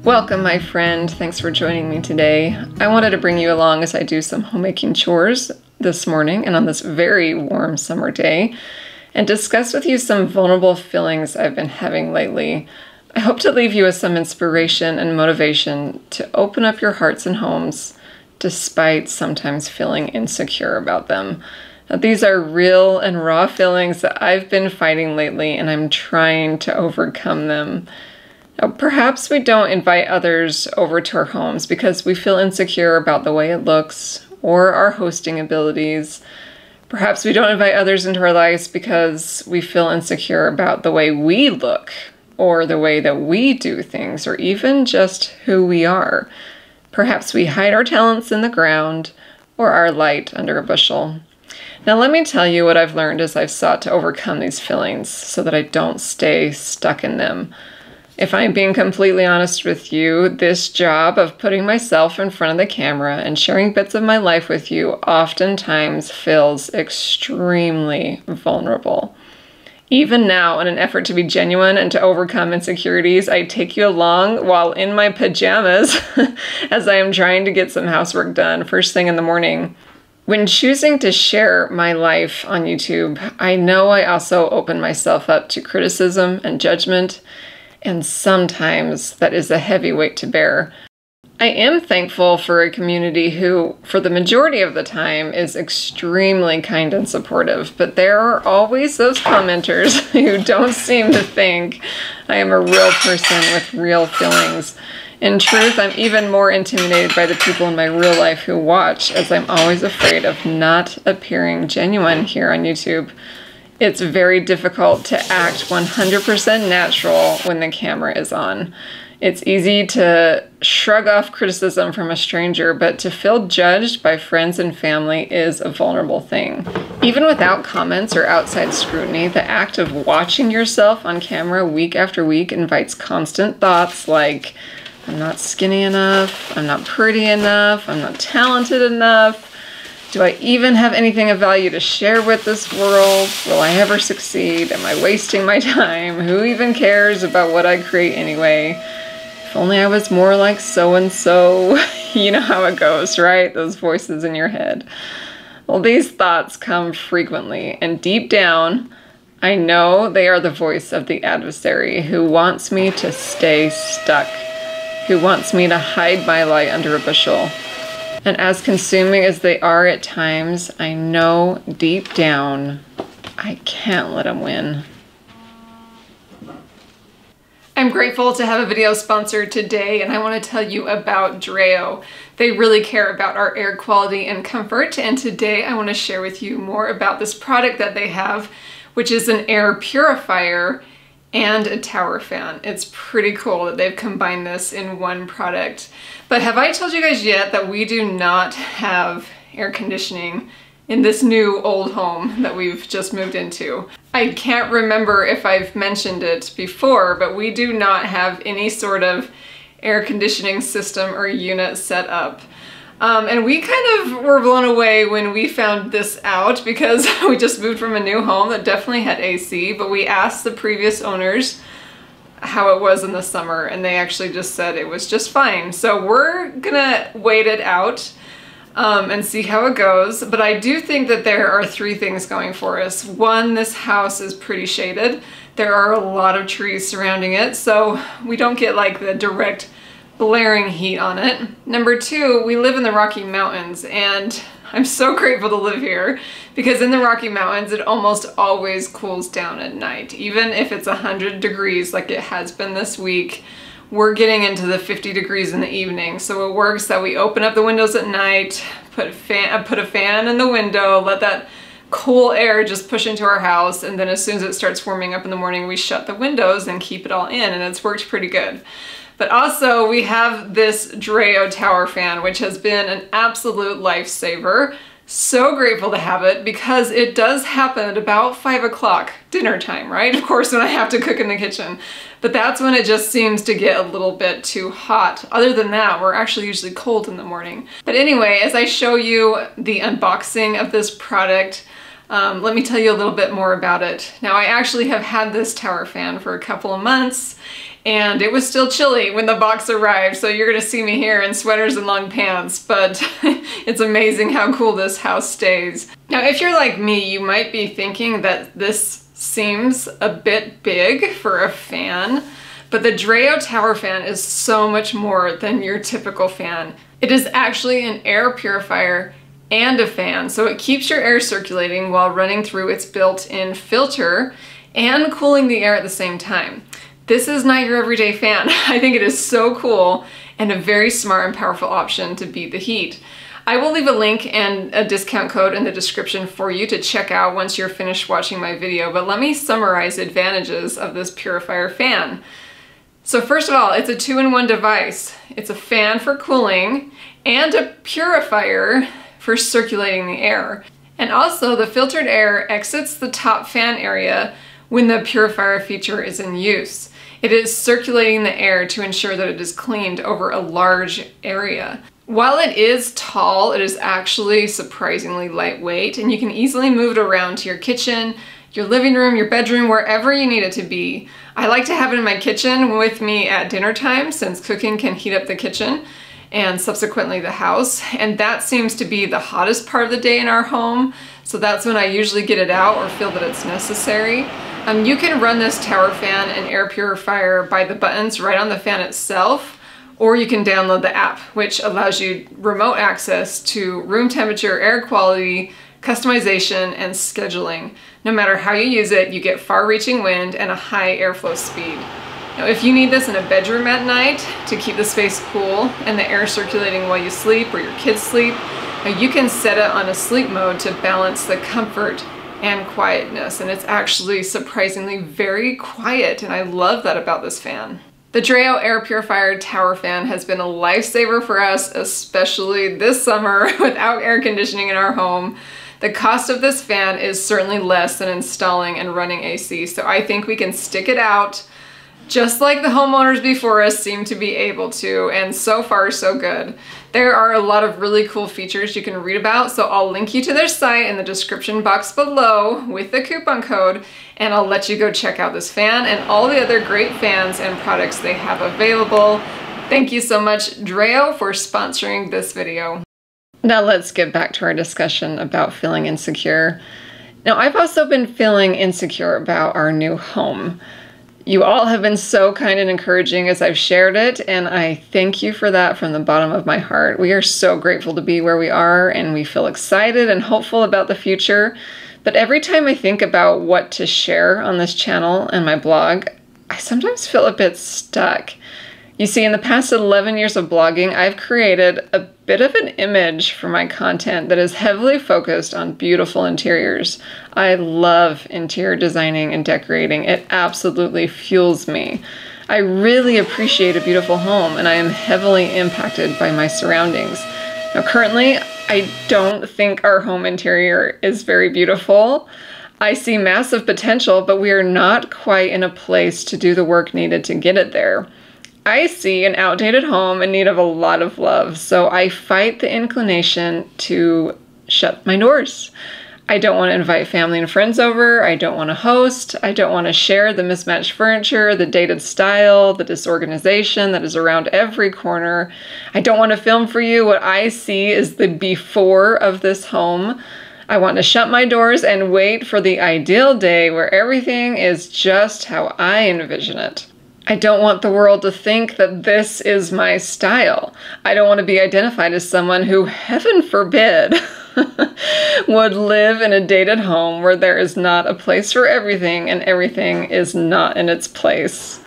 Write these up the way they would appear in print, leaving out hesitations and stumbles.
Welcome, my friend. Thanks for joining me today. I wanted to bring you along as I do some homemaking chores this morning and on this very warm summer day, and discuss with you some vulnerable feelings I've been having lately. I hope to leave you with some inspiration and motivation to open up your hearts and homes, despite sometimes feeling insecure about them. Now, these are real and raw feelings that I've been fighting lately, and I'm trying to overcome them. Now, perhaps we don't invite others over to our homes because we feel insecure about the way it looks or our hosting abilities. Perhaps we don't invite others into our lives because we feel insecure about the way we look or the way that we do things or even just who we are. Perhaps we hide our talents in the ground or our light under a bushel. Now, let me tell you what I've learned as I've sought to overcome these feelings so that I don't stay stuck in them. If I'm being completely honest with you, this job of putting myself in front of the camera and sharing bits of my life with you oftentimes feels extremely vulnerable. Even now, in an effort to be genuine and to overcome insecurities, I take you along while in my pajamas as I am trying to get some housework done first thing in the morning. When choosing to share my life on YouTube, I know I also open myself up to criticism and judgment, and sometimes that is a heavy weight to bear. I am thankful for a community who, for the majority of the time, is extremely kind and supportive, but there are always those commenters who don't seem to think I am a real person with real feelings. In truth, I'm even more intimidated by the people in my real life who watch, as I'm always afraid of not appearing genuine here on YouTube. It's very difficult to act 100% natural when the camera is on. It's easy to shrug off criticism from a stranger, but to feel judged by friends and family is a vulnerable thing. Even without comments or outside scrutiny, the act of watching yourself on camera week after week invites constant thoughts like, I'm not skinny enough, I'm not pretty enough, I'm not talented enough. Do I even have anything of value to share with this world? Will I ever succeed? Am I wasting my time? Who even cares about what I create anyway? If only I was more like so-and-so. You know how it goes, right? Those voices in your head. Well, these thoughts come frequently, and deep down, I know they are the voice of the adversary who wants me to stay stuck, who wants me to hide my light under a bushel. And as consuming as they are at times, I know deep down, I can't let them win. I'm grateful to have a video sponsor today, and I want to tell you about Dreo. They really care about our air quality and comfort, and today I want to share with you more about this product that they have, which is an air purifier and a tower fan. It's pretty cool that they've combined this in one product. But have I told you guys yet that we do not have air conditioning in this new old home that we've just moved into? I can't remember if I've mentioned it before, but we do not have any sort of air conditioning system or unit set up. And we kind of were blown away when we found this out because we just moved from a new home that definitely had AC, but we asked the previous owners how it was in the summer, and they actually just said it was just fine. So we're gonna wait it out and see how it goes. But I do think that there are three things going for us. One, this house is pretty shaded. There are a lot of trees surrounding it, so we don't get like the direct blaring heat on it. Number two, we live in the Rocky Mountains, and I'm so grateful to live here because in the Rocky Mountains it almost always cools down at night. Even if it's 100 degrees like it has been this week, we're getting into the 50 degrees in the evening. So it works that we open up the windows at night, put a fan in the window, let that cool air just push into our house, and then as soon as it starts warming up in the morning, we shut the windows and keep it all in, and it's worked pretty good. But also we have this Dreo tower fan, which has been an absolute lifesaver. So grateful to have it because it does happen at about 5 o'clock dinner time, right? Of course, when I have to cook in the kitchen. But that's when it just seems to get a little bit too hot. Other than that, we're actually usually cold in the morning. But anyway, as I show you the unboxing of this product, Let me tell you a little bit more about it. Now, I actually have had this tower fan for a couple of months, and it was still chilly when the box arrived, so you're gonna see me here in sweaters and long pants, but it's amazing how cool this house stays. Now, if you're like me, you might be thinking that this seems a bit big for a fan, but the Dreo tower fan is so much more than your typical fan. It is actually an air purifier and a fan, so it keeps your air circulating while running through its built-in filter and cooling the air at the same time. This is not your everyday fan. I think it is so cool and a very smart and powerful option to beat the heat. I will leave a link and a discount code in the description for you to check out once you're finished watching my video, but let me summarize the advantages of this purifier fan. So first of all, it's a 2-in-1 device. It's a fan for cooling and a purifier for circulating the air. And also, the filtered air exits the top fan area when the purifier feature is in use. It is circulating the air to ensure that it is cleaned over a large area. While it is tall, it is actually surprisingly lightweight, and you can easily move it around to your kitchen, your living room, your bedroom, wherever you need it to be. I like to have it in my kitchen with me at dinner time, since cooking can heat up the kitchen and subsequently the house, and that seems to be the hottest part of the day in our home, so that's when I usually get it out or feel that it's necessary. You can run this tower fan and air purifier by the buttons right on the fan itself, or you can download the app, which allows you remote access to room temperature, air quality, customization, and scheduling. No matter how you use it, you get far-reaching wind and a high airflow speed. Now, if you need this in a bedroom at night to keep the space cool and the air circulating while you sleep or your kids sleep, you can set it on a sleep mode to balance the comfort and quietness, and it's actually surprisingly very quiet, and I love that about this fan. The Dreo air purifier tower fan has been a lifesaver for us, especially this summer without air conditioning in our home. The cost of this fan is certainly less than installing and running AC, so I think we can stick it out just like the homeowners before us seem to be able to, and so far so good. There are a lot of really cool features you can read about, so I'll link you to their site in the description box below with the coupon code, and I'll let you go check out this fan and all the other great fans and products they have available. Thank you so much, Dreo, for sponsoring this video. Now let's get back to our discussion about feeling insecure. Now, I've also been feeling insecure about our new home. You all have been so kind and encouraging as I've shared it, and I thank you for that from the bottom of my heart. We are so grateful to be where we are, and we feel excited and hopeful about the future. But every time I think about what to share on this channel and my blog, I sometimes feel a bit stuck. You see, in the past 11 years of blogging, I've created a bit of an image for my content that is heavily focused on beautiful interiors. I love interior designing and decorating. It absolutely fuels me. I really appreciate a beautiful home, and I am heavily impacted by my surroundings. Now, currently, I don't think our home interior is very beautiful. I see massive potential, but we are not quite in a place to do the work needed to get it there. I see an outdated home in need of a lot of love, so I fight the inclination to shut my doors. I don't want to invite family and friends over, I don't want to host, I don't want to share the mismatched furniture, the dated style, the disorganization that is around every corner. I don't want to film for you what I see is the before of this home. I want to shut my doors and wait for the ideal day where everything is just how I envision it. I don't want the world to think that this is my style. I don't want to be identified as someone who, heaven forbid, would live in a dated home where there is not a place for everything and everything is not in its place.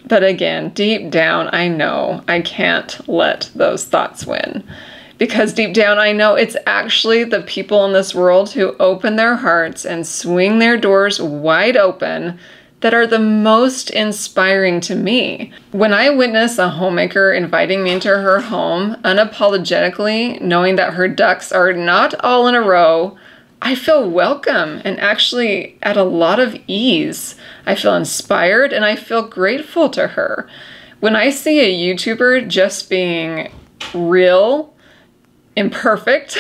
But again, deep down, I know I can't let those thoughts win. Because deep down, I know it's actually the people in this world who open their hearts and swing their doors wide open that are the most inspiring to me. When I witness a homemaker inviting me into her home unapologetically, knowing that her ducks are not all in a row, I feel welcome and actually at a lot of ease. I feel inspired and I feel grateful to her. When I see a YouTuber just being real, imperfect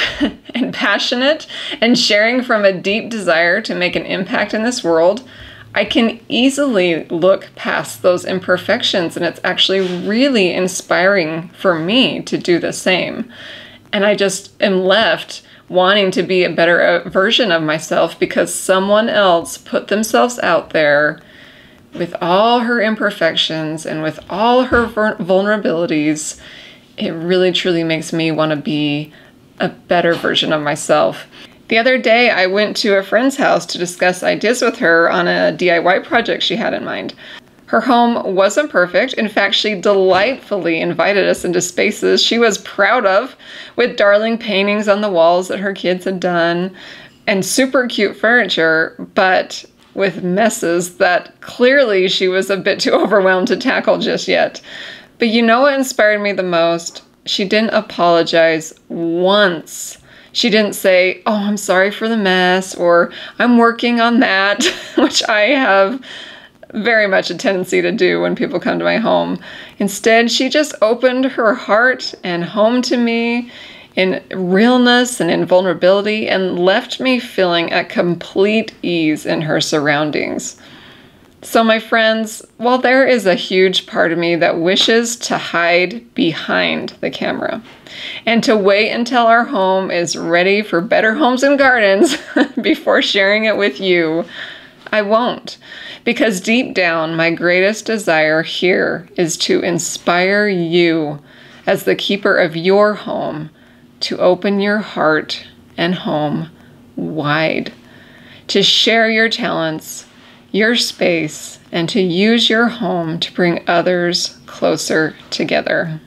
and passionate and sharing from a deep desire to make an impact in this world, I can easily look past those imperfections, and it's actually really inspiring for me to do the same. And I just am left wanting to be a better version of myself because someone else put themselves out there with all her imperfections and with all her vulnerabilities. It really truly makes me want to be a better version of myself. The other day, I went to a friend's house to discuss ideas with her on a DIY project she had in mind. Her home wasn't perfect. In fact, she delightfully invited us into spaces she was proud of, with darling paintings on the walls that her kids had done, and super cute furniture, but with messes that clearly she was a bit too overwhelmed to tackle just yet. But you know what inspired me the most? She didn't apologize once. She didn't say, "Oh, I'm sorry for the mess," or "I'm working on that," which I have very much a tendency to do when people come to my home. Instead, she just opened her heart and home to me in realness and in vulnerability and left me feeling at complete ease in her surroundings. So my friends, while there is a huge part of me that wishes to hide behind the camera and to wait until our home is ready for better homes and gardens before sharing it with you, I won't. Because deep down, my greatest desire here is to inspire you as the keeper of your home to open your heart and home wide, to share your talents, your space, and to use your home to bring others closer together.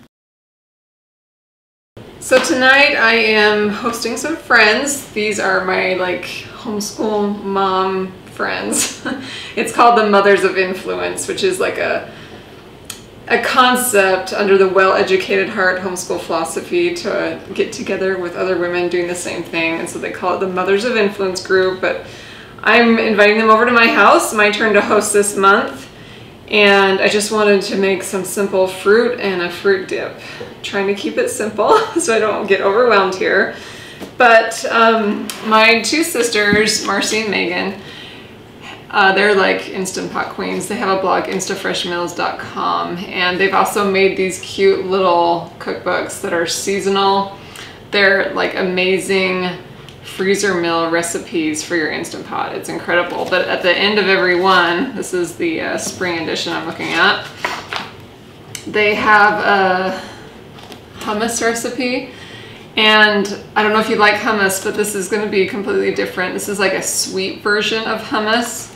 So tonight I am hosting some friends. These are my homeschool mom friends. It's called the Mothers of Influence, which is like a concept under the Well-Educated Heart homeschool philosophy to get together with other women doing the same thing. And so they call it the Mothers of Influence group, but I'm inviting them over to my house. My turn to host this month. And I just wanted to make some simple fruit and a fruit dip. Trying to keep it simple so I don't get overwhelmed here. But my two sisters, Marcy and Megan, they're like Instant Pot queens. They have a blog, Instafreshmeals.com, and they've also made these cute little cookbooks that are seasonal. They're like amazing freezer meal recipes for your Instant Pot. It's incredible. But at the end of every one, this is the spring edition I'm looking at, they have a hummus recipe. And I don't know if you like hummus, but this is going to be completely different. This is like a sweet version of hummus.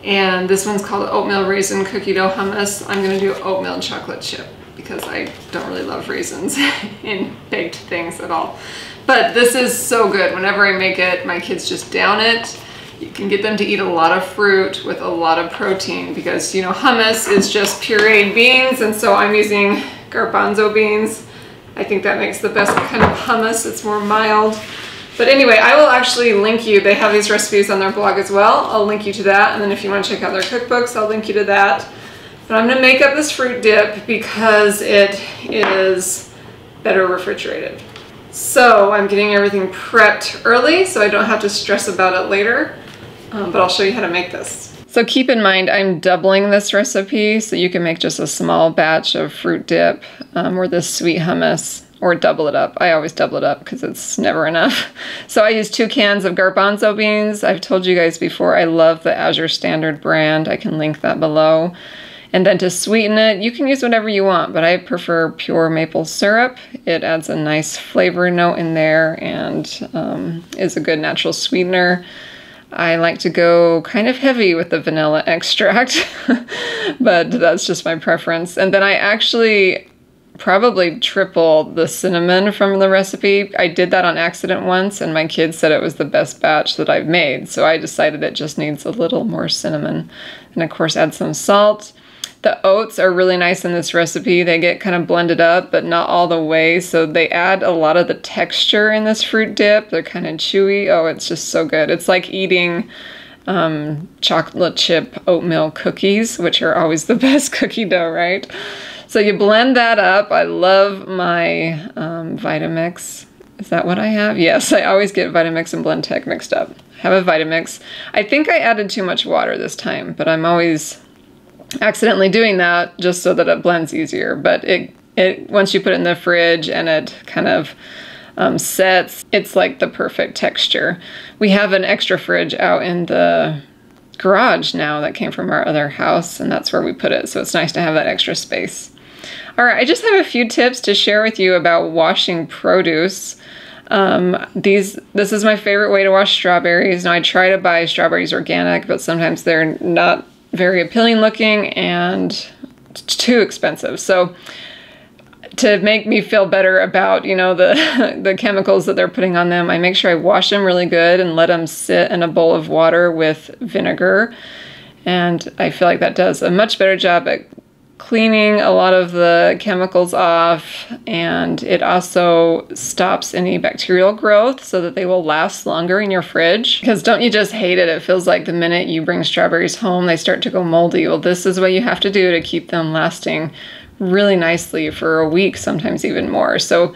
And this one's called oatmeal raisin cookie dough hummus. I'm going to do oatmeal chocolate chip because I don't really love raisins in baked things at all. But this is so good. Whenever I make it, my kids just down it. You can get them to eat a lot of fruit with a lot of protein because, you know, hummus is just pureed beans, and so I'm using garbanzo beans. I think that makes the best kind of hummus. It's more mild. But anyway, I will actually link you. They have these recipes on their blog as well. I'll link you to that. And then if you want to check out their cookbooks, I'll link you to that. But I'm going to make up this fruit dip because it is better refrigerated. So I'm getting everything prepped early so I don't have to stress about it later. But I'll show you how to make this. So keep in mind, I'm doubling this recipe so you can make just a small batch of fruit dip or this sweet hummus, or double it up. I always double it up because it's never enough. So I use 2 cans of garbanzo beans. I've told you guys before, I love the Azure Standard brand. I can link that below. And then to sweeten it, you can use whatever you want, but I prefer pure maple syrup. It adds a nice flavor note in there and is a good natural sweetener. I like to go kind of heavy with the vanilla extract, but that's just my preference. And then I actually probably triple the cinnamon from the recipe. I did that on accident once, and my kids said it was the best batch that I've made, so I decided it just needs a little more cinnamon. And of course, add some salt. The oats are really nice in this recipe. They get kind of blended up, but not all the way, so they add a lot of the texture in this fruit dip. They're kind of chewy. Oh, it's just so good. It's like eating chocolate chip oatmeal cookies, which are always the best cookie dough, right? So you blend that up. I love my Vitamix Is that what I have? Yes, I always get Vitamix and Blendtec mixed up. I have a Vitamix. I think I added too much water this time, but I'm always accidentally doing that just so that it blends easier. But it once you put it in the fridge and it kind of sets, it's like the perfect texture. We have an extra fridge out in the garage now that came from our other house, and that's where we put it. So it's nice to have that extra space. All right, I just have a few tips to share with you about washing produce. This is my favorite way to wash strawberries. Now I try to buy strawberries organic, but sometimes they're not very appealing looking and too expensive. So to make me feel better about, you know, the chemicals that they're putting on them, I make sure I wash them really good and let them sit in a bowl of water with vinegar. And I feel like that does a much better job at cleaning a lot of the chemicals off, and it also stops any bacterial growth so that they will last longer in your fridge. Because don't you just hate it? It feels like the minute you bring strawberries home, they start to go moldy. Well, this is what you have to do to keep them lasting really nicely for a week, sometimes even more. So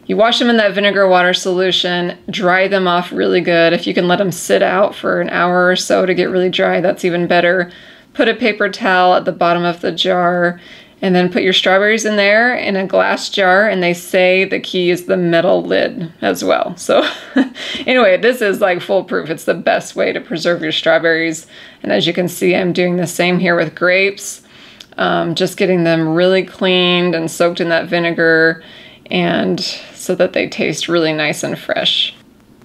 you wash them in that vinegar water solution, dry them off really good. If you can let them sit out for an hour or so to get really dry, that's even better. Put a paper towel at the bottom of the jar, and then put your strawberries in there in a glass jar, and they say the key is the metal lid as well. So anyway, this is like foolproof. It's the best way to preserve your strawberries. And as you can see, I'm doing the same here with grapes. Just getting them really cleaned and soaked in that vinegar, and so that they taste really nice and fresh.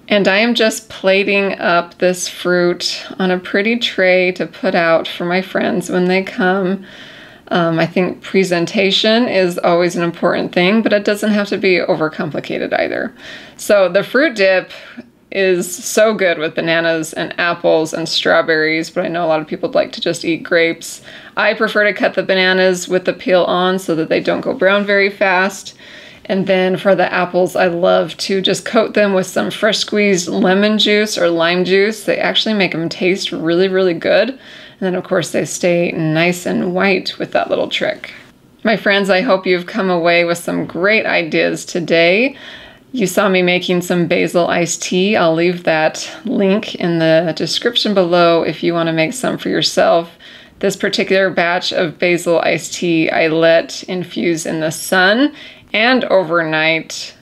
And I am just plating up this fruit on a pretty tray to put out for my friends when they come. I think presentation is always an important thing, but it doesn't have to be overcomplicated either. So the fruit dip is so good with bananas and apples and strawberries, but I know a lot of people like to just eat grapes. I prefer to cut the bananas with the peel on so that they don't go brown very fast. And then for the apples, I love to just coat them with some fresh squeezed lemon juice or lime juice. They actually make them taste really, really good. And then of course they stay nice and white with that little trick. My friends, I hope you've come away with some great ideas today. You saw me making some basil iced tea. I'll leave that link in the description below if you want to make some for yourself. This particular batch of basil iced tea I let infuse in the sun and overnight,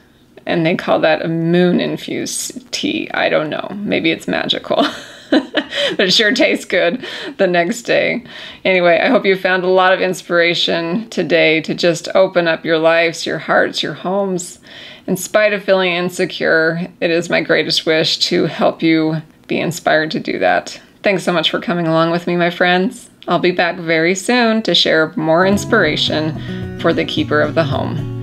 and they call that a moon-infused tea. I don't know. Maybe it's magical. But it sure tastes good the next day. Anyway, I hope you found a lot of inspiration today to just open up your lives, your hearts, your homes. In spite of feeling insecure, it is my greatest wish to help you be inspired to do that. Thanks so much for coming along with me, my friends. I'll be back very soon to share more inspiration for the keeper of the home.